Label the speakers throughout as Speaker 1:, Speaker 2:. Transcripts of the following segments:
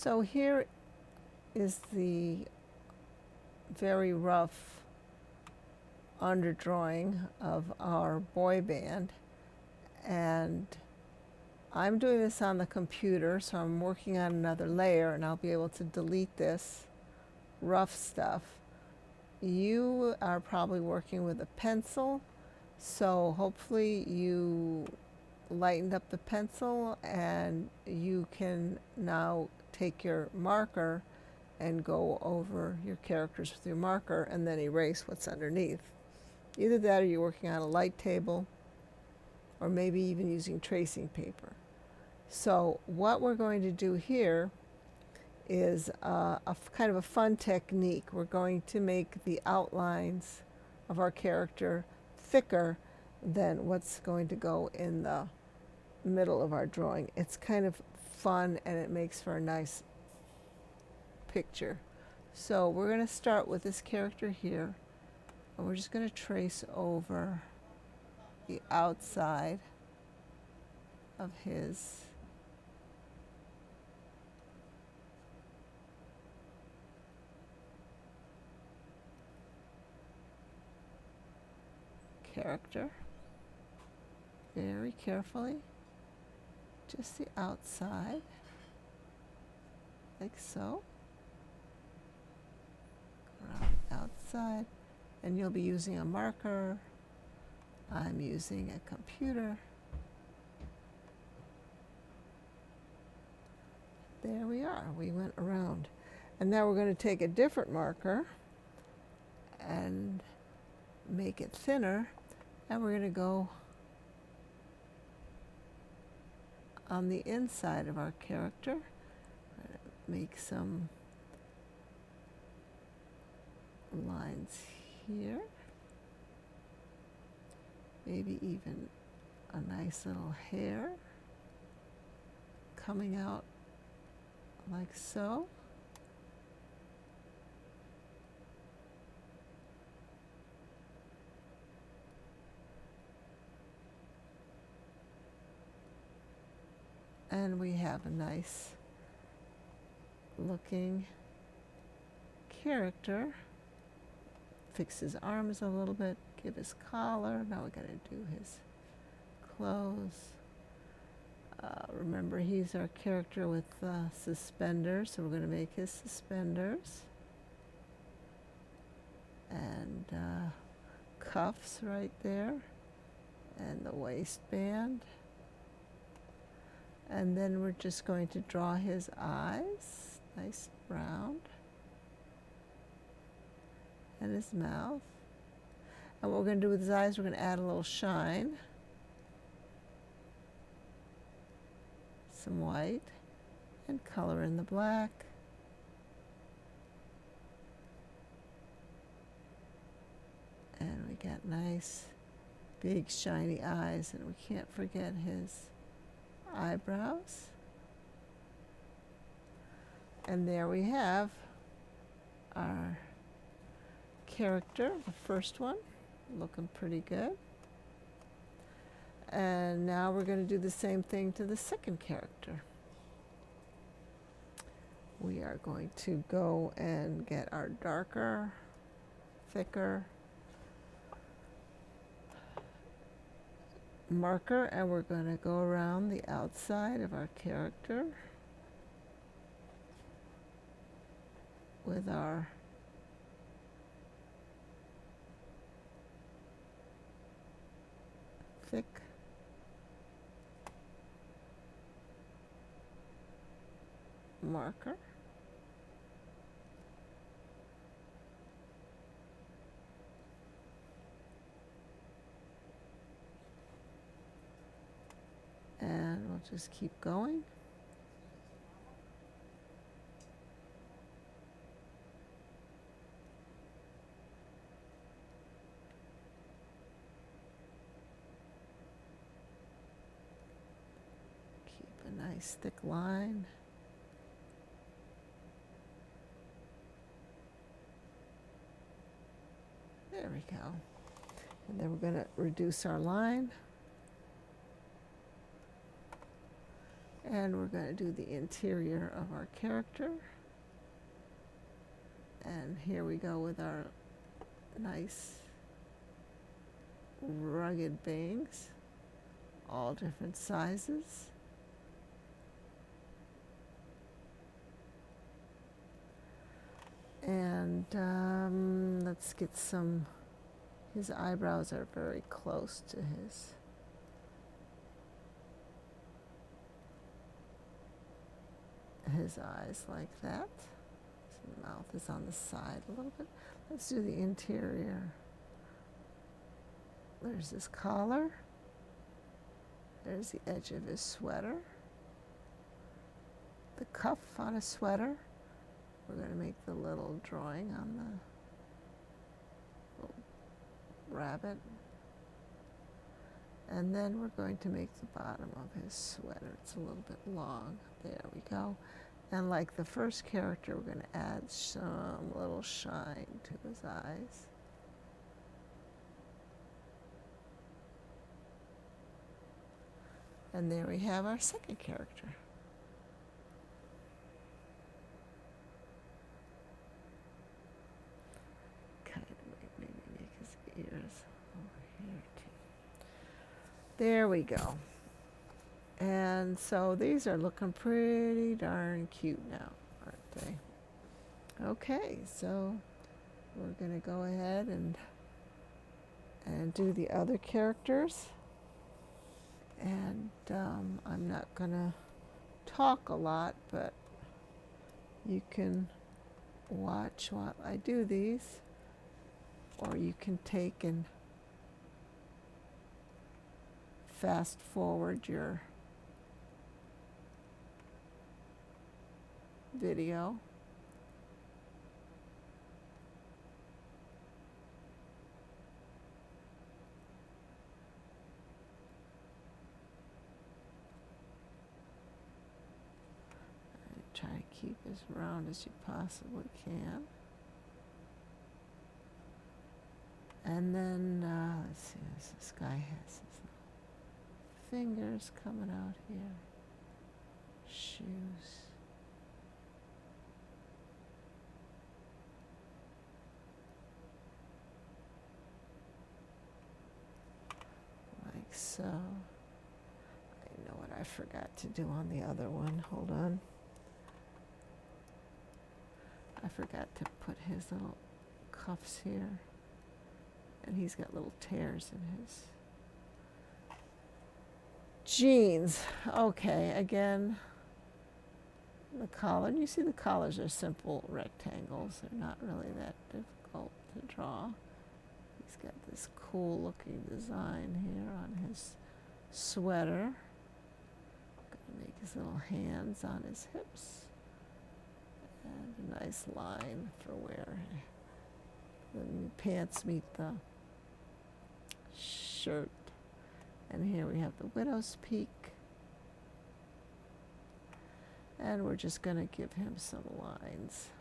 Speaker 1: So here is the very rough underdrawing of our boy band, and I'm doing this on the computer, so I'm working on another layer, and I'll be able to delete this rough stuff. You are probably working with a pencil, so hopefully you lightened up the pencil and you can now take your marker and go over your characters with your marker and then erase what's underneath. Either that or you're working on a light table, or maybe even using tracing paper. So what we're going to do here is kind of a fun technique. We're going to make the outlines of our character thicker than what's going to go in the middle of our drawing. It's kind of fun and it makes for a nice picture. So we're going to start with this character here, and we're just going to trace over the outside of his character very carefully, just the outside, like so, around the outside, and you'll be using a marker. I'm using a computer. There we are, we went around. And now we're going to take a different marker and make it thinner, and we're going to go on the inside of our character. We're going to make some lines here, maybe even a nice little hair coming out like so. And we have a nice looking character. Fix his arms a little bit, give his collar. Now we're going to do his clothes. Remember, he's our character with suspenders, so we're going to make his suspenders. And cuffs right there, and the waistband. And then we're just going to draw his eyes, nice round, and his mouth. And what we're going to do with his eyes, we're going to add a little shine, some white, and color in the black. And we got nice, big, shiny eyes, and we can't forget his eyebrows. And there we have our character, the first one, looking pretty good. And now we're going to do the same thing to the second character. We are going to go and get our darker, thicker marker, and we're going to go around the outside of our character with our thick marker. And we'll just keep going. Keep a nice thick line. There we go. And then we're going to reduce our line. And we're going to do the interior of our character. And here we go with our nice rugged bangs, all different sizes. And let's get some, his eyebrows are very close to his eyes like that. His mouth is on the side a little bit. Let's do the interior. There's his collar. There's the edge of his sweater. The cuff on his sweater. We're going to make the little drawing on the little rabbit. And then we're going to make the bottom of his sweater. It's a little bit long. There we go. And like the first character, we're going to add some little shine to his eyes. And there we have our second character. Kind of maybe make his ears over here too. There we go. And so these are looking pretty darn cute now, aren't they? Okay, so we're going to go ahead and do the other characters. And I'm not going to talk a lot, but you can watch while I do these, or you can take and fast forward your video. Try to keep as round as you possibly can. And then, let's see, this guy has his fingers coming out here. Shoes. Like so. I know what I forgot to do on the other one. Hold on. I forgot to put his little cuffs here. And he's got little tears in his jeans. Okay, again, the collar. And you see the collars are simple rectangles. They're not really that difficult to draw. He's got this cool looking design here on his sweater. Gonna make his little hands on his hips. And a nice line for where the pants meet the shirt. And here we have the widow's peak. And we're just going to give him some lines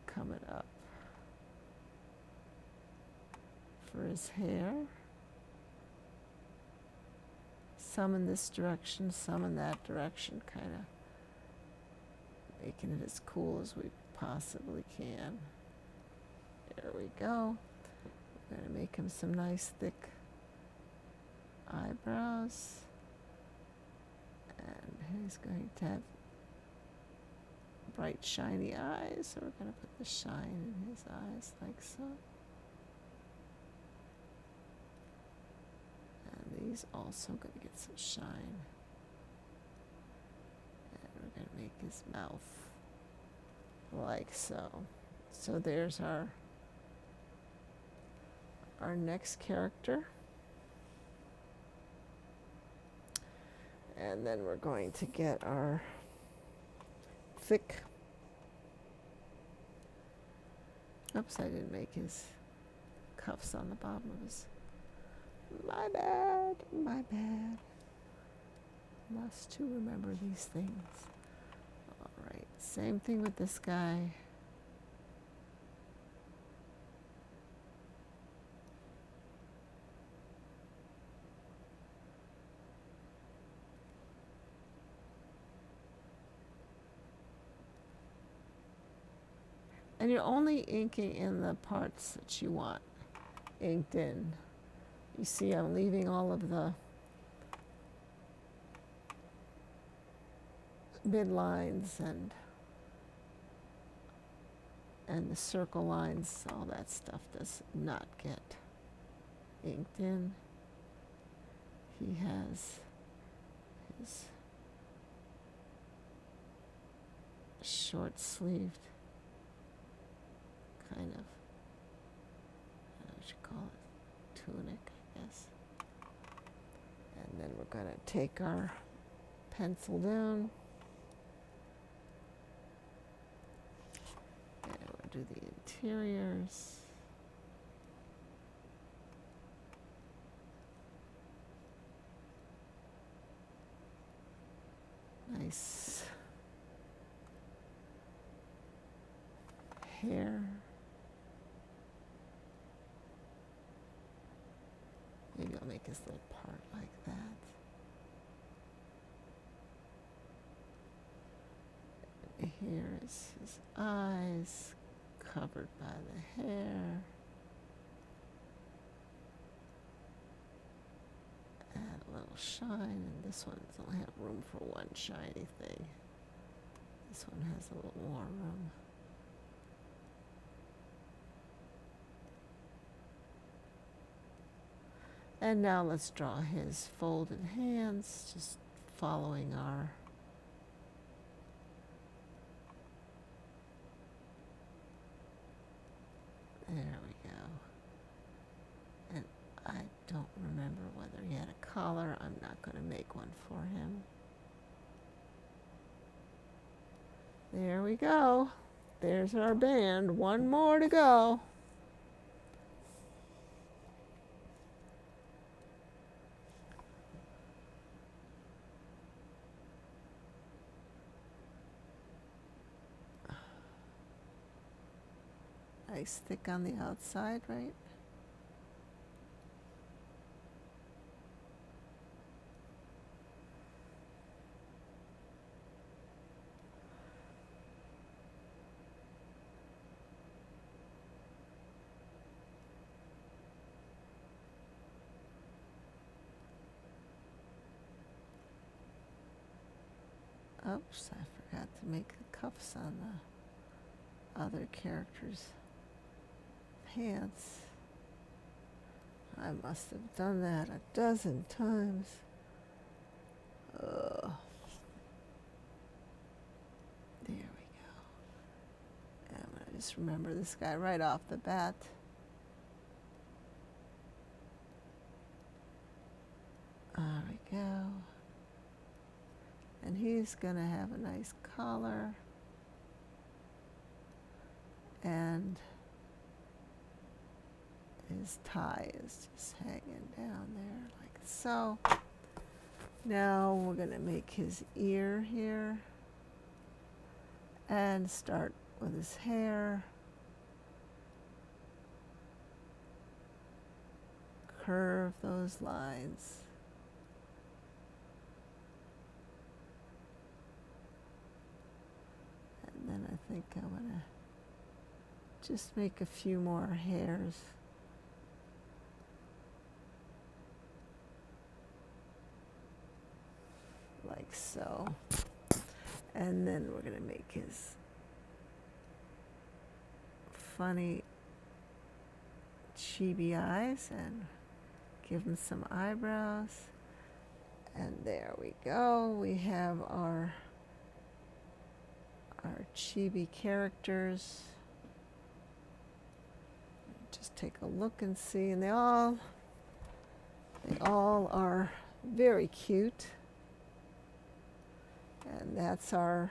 Speaker 1: coming up for his hair. Some in this direction, some in that direction, kind of making it as cool as we possibly can. There we go. We're going to make him some nice thick eyebrows. And he's going to have bright shiny eyes. So we're going to put the shine in his eyes like so. And these also going to get some shine. And we're going to make his mouth like so. So there's our next character. And then we're going to get our thick, oops, I didn't make his cuffs on the bottom of his, my bad, my bad. Must to remember these things. All right, same thing with this guy. And you're only inking in the parts that you want inked in. You see I'm leaving all of the midlines and the circle lines, all that stuff does not get inked in. He has his short sleeved kind of, what you call it, tunic, I guess. And then we're going to take our pencil down and we'll do the interiors. Nice hair. Maybe I'll make his little part like that. Here is his eyes covered by the hair. Add a little shine, and this one doesn't have room for one shiny thing. This one has a little more room. And now let's draw his folded hands, just following our there we go. And I don't remember whether he had a collar. I'm not going to make one for him. There we go. There's our band. One more to go. Nice thick on the outside, right? Oops, I forgot to make the cuffs on the other characters' pants. I must have done that a dozen times. There we go. And I'm going to just remember this guy right off the bat. There we go. And he's going to have a nice collar. And his tie is just hanging down there like so. Now we're going to make his ear here and start with his hair. Curve those lines. And then I think I'm going to just make a few more hairs. Like so. And then we're going to make his funny chibi eyes and give him some eyebrows. And there we go. We have our chibi characters. Just take a look and see, and they all are very cute. And that's our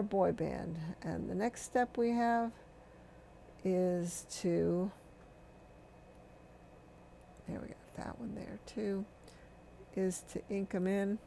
Speaker 1: boy band. And the next step we have is to, there we got that one there too, is to ink them in,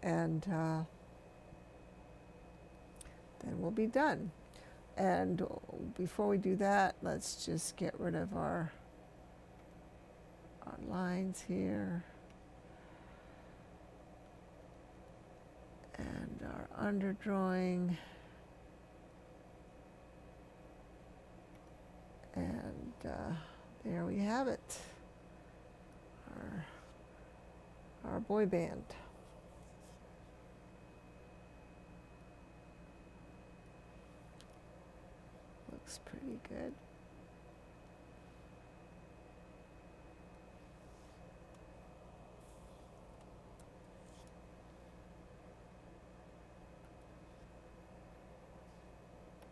Speaker 1: and then we'll be done. And before we do that, let's just get rid of our lines here and our underdrawing. there we have it, our boy band. Looks pretty good.